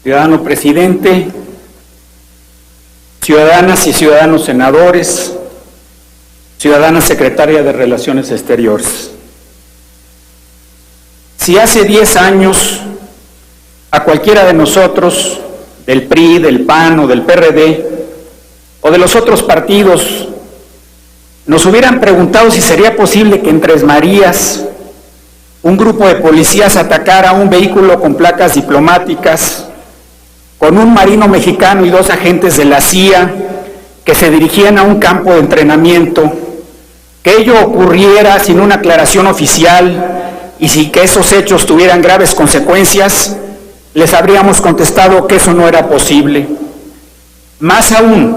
Ciudadano presidente, ciudadanas y ciudadanos senadores, ciudadana secretaria de Relaciones Exteriores. Si hace 10 años a cualquiera de nosotros, del PRI, del PAN o del PRD, o de los otros partidos, nos hubieran preguntado si sería posible que en Tres Marías un grupo de policías atacara un vehículo con placas diplomáticas, con un marino mexicano y 2 agentes de la CIA que se dirigían a un campo de entrenamiento, que ello ocurriera sin una aclaración oficial y sin que esos hechos tuvieran graves consecuencias, les habríamos contestado que eso no era posible. Más aún,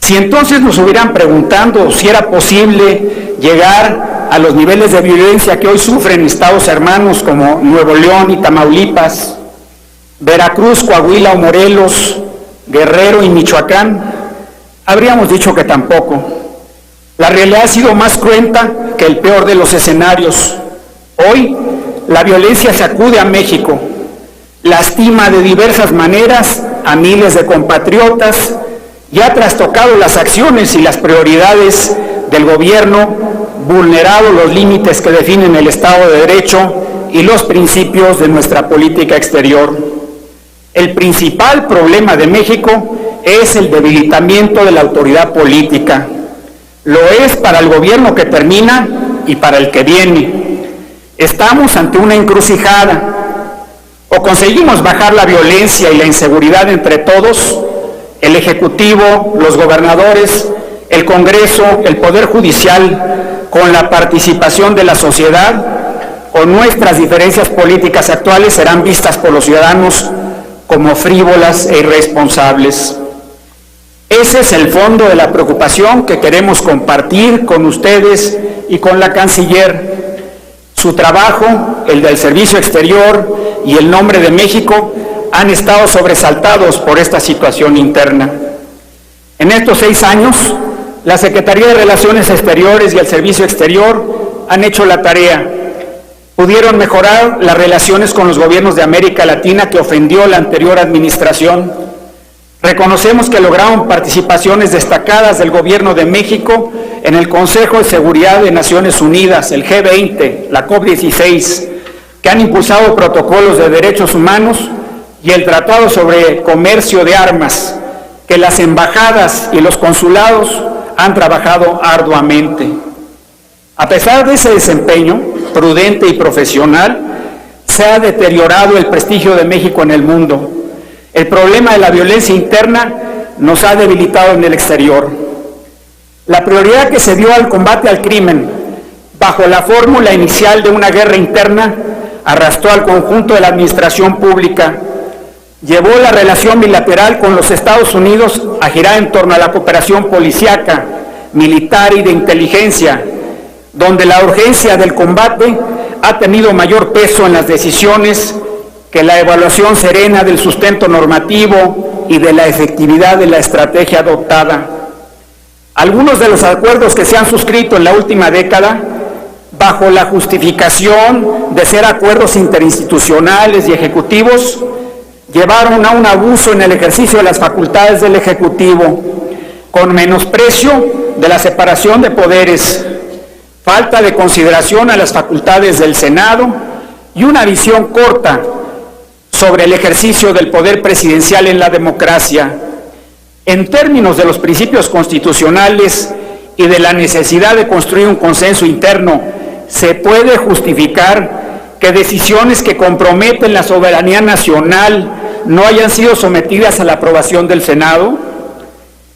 si entonces nos hubieran preguntado si era posible llegar a los niveles de violencia que hoy sufren estados hermanos como Nuevo León y Tamaulipas, Veracruz, Coahuila o Morelos, Guerrero y Michoacán, habríamos dicho que tampoco. La realidad ha sido más cruenta que el peor de los escenarios. Hoy, la violencia sacude a México, lastima de diversas maneras a miles de compatriotas y ha trastocado las acciones y las prioridades del gobierno, vulnerado los límites que definen el Estado de Derecho y los principios de nuestra política exterior. El principal problema de México es el debilitamiento de la autoridad política. Lo es para el gobierno que termina y para el que viene. Estamos ante una encrucijada. O conseguimos bajar la violencia y la inseguridad entre todos, el Ejecutivo, los gobernadores, el Congreso, el Poder Judicial, con la participación de la sociedad, o nuestras diferencias políticas actuales serán vistas por los ciudadanos como frívolas e irresponsables. Ese es el fondo de la preocupación que queremos compartir con ustedes y con la canciller. Su trabajo, el del Servicio Exterior y el nombre de México han estado sobresaltados por esta situación interna. En estos 6 años, la Secretaría de Relaciones Exteriores y el Servicio Exterior han hecho la tarea. Pudieron mejorar las relaciones con los gobiernos de América Latina que ofendió la anterior administración. Reconocemos que lograron participaciones destacadas del Gobierno de México en el Consejo de Seguridad de Naciones Unidas, el G20, la COP16, que han impulsado protocolos de derechos humanos y el Tratado sobre Comercio de Armas, que las embajadas y los consulados han trabajado arduamente. A pesar de ese desempeño prudente y profesional, se ha deteriorado el prestigio de México en el mundo. El problema de la violencia interna nos ha debilitado en el exterior. La prioridad que se dio al combate al crimen, bajo la fórmula inicial de una guerra interna, arrastró al conjunto de la administración pública, llevó la relación bilateral con los Estados Unidos a girar en torno a la cooperación policíaca, militar y de inteligencia, donde la urgencia del combate ha tenido mayor peso en las decisiones que la evaluación serena del sustento normativo y de la efectividad de la estrategia adoptada. Algunos de los acuerdos que se han suscrito en la última década, bajo la justificación de ser acuerdos interinstitucionales y ejecutivos, llevaron a un abuso en el ejercicio de las facultades del Ejecutivo, con menosprecio de la separación de poderes, falta de consideración a las facultades del Senado y una visión corta sobre el ejercicio del poder presidencial en la democracia. En términos de los principios constitucionales y de la necesidad de construir un consenso interno, ¿se puede justificar que decisiones que comprometen la soberanía nacional no hayan sido sometidas a la aprobación del Senado?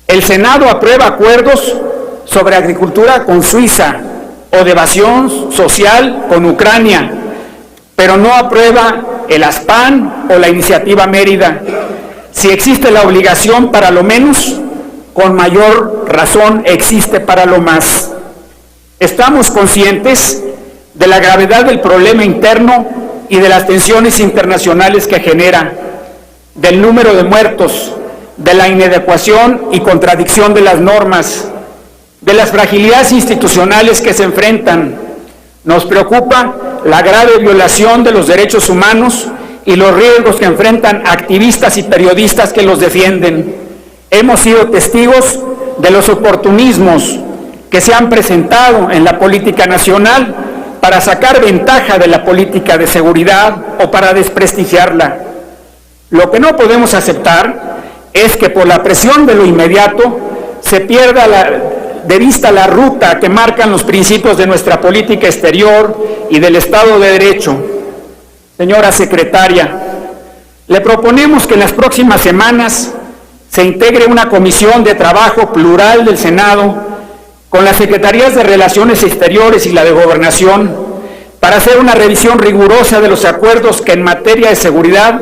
El Senado aprueba acuerdos sobre agricultura con Suiza o de evasión social con Ucrania, pero no aprueba el ASPAN o la Iniciativa Mérida. Si existe la obligación para lo menos, con mayor razón existe para lo más. Estamos conscientes de la gravedad del problema interno y de las tensiones internacionales que genera, del número de muertos, de la inadecuación y contradicción de las normas, de las fragilidades institucionales que se enfrentan. Nos preocupa la grave violación de los derechos humanos y los riesgos que enfrentan activistas y periodistas que los defienden. Hemos sido testigos de los oportunismos que se han presentado en la política nacional para sacar ventaja de la política de seguridad o para desprestigiarla. Lo que no podemos aceptar es que por la presión de lo inmediato se pierda de vista la ruta que marcan los principios de nuestra política exterior y del Estado de Derecho. Señora secretaria, le proponemos que en las próximas semanas se integre una comisión de trabajo plural del Senado con las Secretarías de Relaciones Exteriores y la de Gobernación para hacer una revisión rigurosa de los acuerdos que en materia de seguridad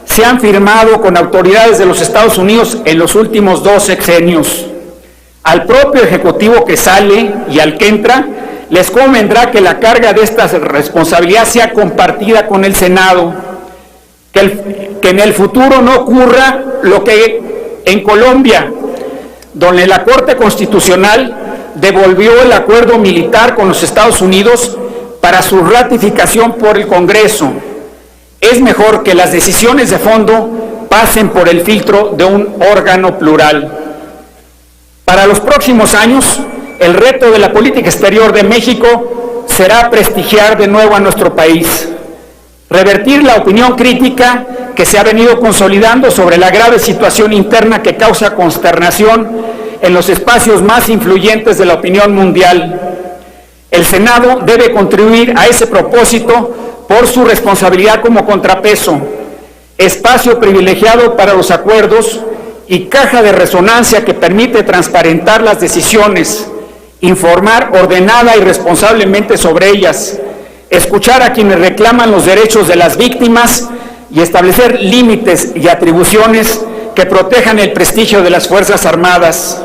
se han firmado con autoridades de los Estados Unidos en los últimos 2 sexenios. Al propio Ejecutivo que sale y al que entra, les convendrá que la carga de esta responsabilidad sea compartida con el Senado, que en el futuro no ocurra lo que en Colombia, donde la Corte Constitucional devolvió el acuerdo militar con los Estados Unidos para su ratificación por el Congreso. Es mejor que las decisiones de fondo pasen por el filtro de un órgano plural. Para los próximos años, el reto de la política exterior de México será prestigiar de nuevo a nuestro país, revertir la opinión crítica que se ha venido consolidando sobre la grave situación interna que causa consternación en los espacios más influyentes de la opinión mundial. El Senado debe contribuir a ese propósito por su responsabilidad como contrapeso, espacio privilegiado para los acuerdos y caja de resonancia que permite transparentar las decisiones, informar ordenada y responsablemente sobre ellas, escuchar a quienes reclaman los derechos de las víctimas y establecer límites y atribuciones que protejan el prestigio de las Fuerzas Armadas.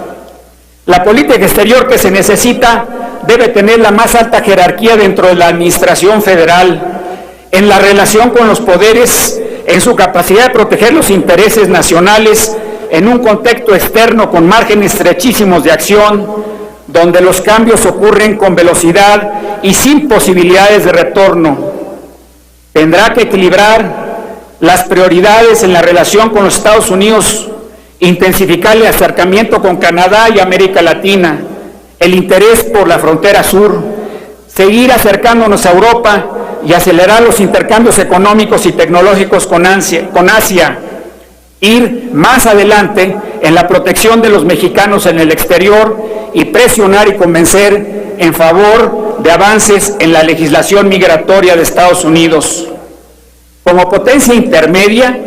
La política exterior que se necesita debe tener la más alta jerarquía dentro de la Administración Federal, en la relación con los poderes, en su capacidad de proteger los intereses nacionales en un contexto externo con márgenes estrechísimos de acción, donde los cambios ocurren con velocidad y sin posibilidades de retorno. Tendrá que equilibrar las prioridades en la relación con los Estados Unidos, intensificar el acercamiento con Canadá y América Latina, el interés por la frontera sur, seguir acercándonos a Europa y acelerar los intercambios económicos y tecnológicos con Asia, ir más adelante en la protección de los mexicanos en el exterior y presionar y convencer en favor de avances en la legislación migratoria de Estados Unidos. Como potencia intermedia,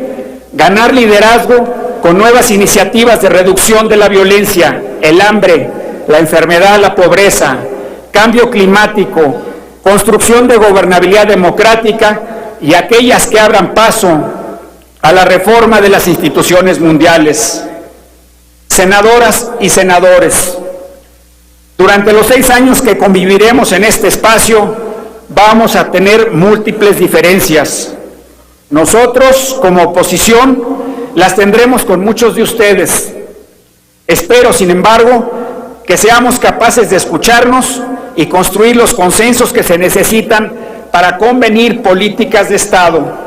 ganar liderazgo con nuevas iniciativas de reducción de la violencia, el hambre, la enfermedad, la pobreza, cambio climático, construcción de gobernabilidad democrática y aquellas que abran paso a la reforma de las instituciones mundiales. Senadoras y senadores, durante los 6 años que conviviremos en este espacio, vamos a tener múltiples diferencias. Nosotros, como oposición, las tendremos con muchos de ustedes. Espero, sin embargo, que seamos capaces de escucharnos y construir los consensos que se necesitan para convenir políticas de Estado.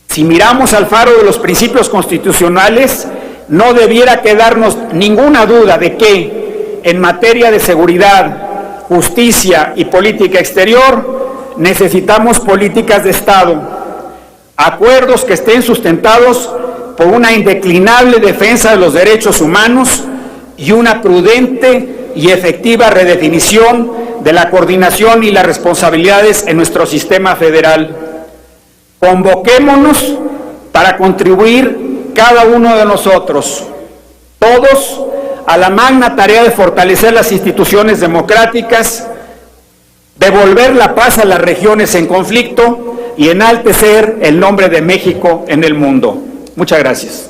Si miramos al faro de los principios constitucionales, no debiera quedarnos ninguna duda de que, en materia de seguridad, justicia y política exterior, necesitamos políticas de Estado, acuerdos que estén sustentados por una indeclinable defensa de los derechos humanos y una prudente y efectiva redefinición de la coordinación y las responsabilidades en nuestro sistema federal. Convoquémonos para contribuir cada uno de nosotros, todos, a la magna tarea de fortalecer las instituciones democráticas, devolver la paz a las regiones en conflicto y enaltecer el nombre de México en el mundo. Muchas gracias.